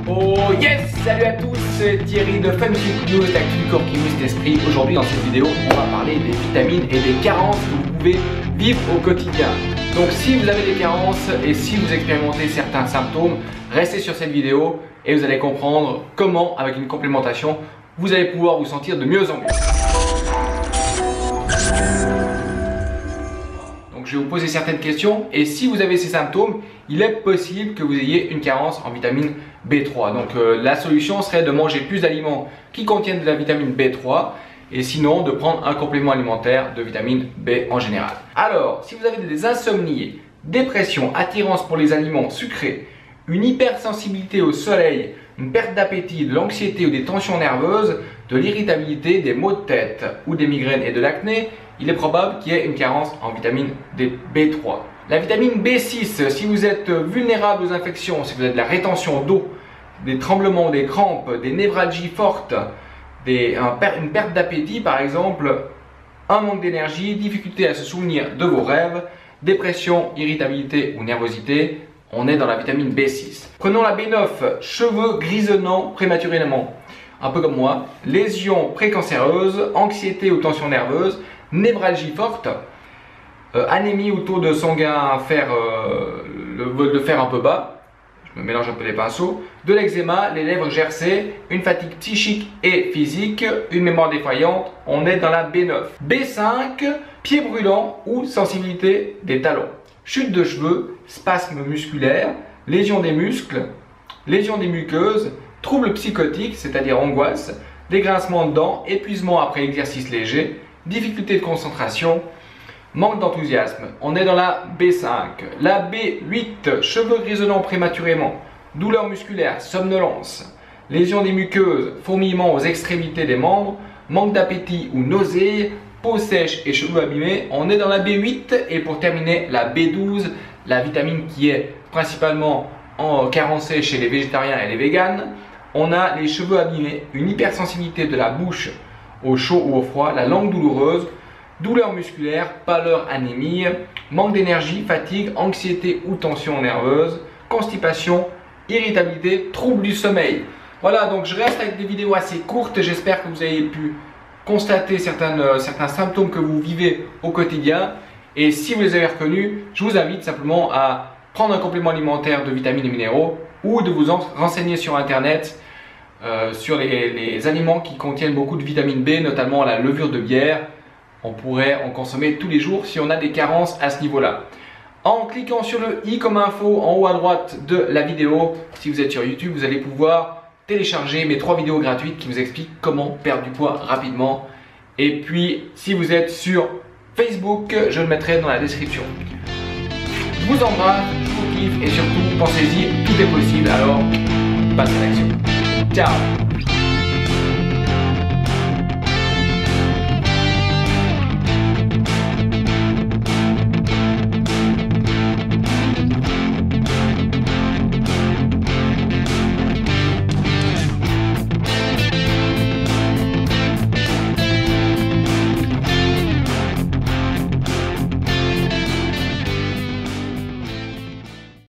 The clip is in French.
Oh yes! Salut à tous, c'est Thierry de Fun Fit News, l'actu du corps qui muscle l'esprit. Aujourd'hui dans cette vidéo, on va parler des vitamines et des carences que vous pouvez vivre au quotidien. Donc si vous avez des carences et si vous expérimentez certains symptômes, restez sur cette vidéo et vous allez comprendre comment, avec une complémentation, vous allez pouvoir vous sentir de mieux en mieux. Donc je vais vous poser certaines questions et si vous avez ces symptômes, il est possible que vous ayez une carence en vitamine B3. Donc la solution serait de manger plus d'aliments qui contiennent de la vitamine B3 et sinon de prendre un complément alimentaire de vitamine B en général. Alors, si vous avez des insomnies, dépression, attirance pour les aliments sucrés, une hypersensibilité au soleil, une perte d'appétit, de l'anxiété ou des tensions nerveuses, de l'irritabilité, des maux de tête ou des migraines et de l'acné, il est probable qu'il y ait une carence en vitamine B3. La vitamine B6, si vous êtes vulnérable aux infections, si vous avez de la rétention d'eau, des tremblements, des crampes, des névralgies fortes, une perte d'appétit par exemple, un manque d'énergie, difficulté à se souvenir de vos rêves, dépression, irritabilité ou nervosité, on est dans la vitamine B6. Prenons la B9, cheveux grisonnants prématurément, un peu comme moi, lésions précancéreuses, anxiété ou tension nerveuse, névralgie forte, anémie ou taux de sanguin fer, le vol de fer un peu bas, je me mélange un peu les pinceaux, de l'eczéma, les lèvres gercées, une fatigue psychique et physique, une mémoire défaillante, on est dans la B9. B5, pieds brûlants ou sensibilité des talons, chute de cheveux, spasmes musculaires, lésions des muscles, lésions des muqueuses, troubles psychotiques, c'est-à-dire angoisse, dégrincement de dents, épuisement après exercice léger, difficulté de concentration, manque d'enthousiasme. On est dans la B5. La B8, cheveux grisonnants prématurément, douleurs musculaires, somnolence, lésions des muqueuses, fourmillement aux extrémités des membres, manque d'appétit ou nausées, peau sèche et cheveux abîmés. On est dans la B8 et pour terminer la B12, la vitamine qui est principalement carencée chez les végétariens et les véganes. On a les cheveux abîmés, une hypersensibilité de la bouche au chaud ou au froid, la langue douloureuse, douleurs musculaires, pâleur, anémie, manque d'énergie, fatigue, anxiété ou tension nerveuse, constipation, irritabilité, troubles du sommeil. Voilà, donc je reste avec des vidéos assez courtes. J'espère que vous avez pu constater certains symptômes que vous vivez au quotidien. Et si vous les avez reconnus, je vous invite simplement à prendre un complément alimentaire de vitamines et minéraux ou de vous renseigner sur Internet sur les aliments qui contiennent beaucoup de vitamine B, notamment la levure de bière. On pourrait en consommer tous les jours si on a des carences à ce niveau-là. En cliquant sur le i comme info en haut à droite de la vidéo, si vous êtes sur YouTube, vous allez pouvoir télécharger mes 3 vidéos gratuites qui vous expliquent comment perdre du poids rapidement. Et puis, si vous êtes sur Facebook, je le mettrai dans la description. Je vous embrasse, je vous kiffe et surtout, pensez-y, tout est possible, alors passez à l'action. Ciao!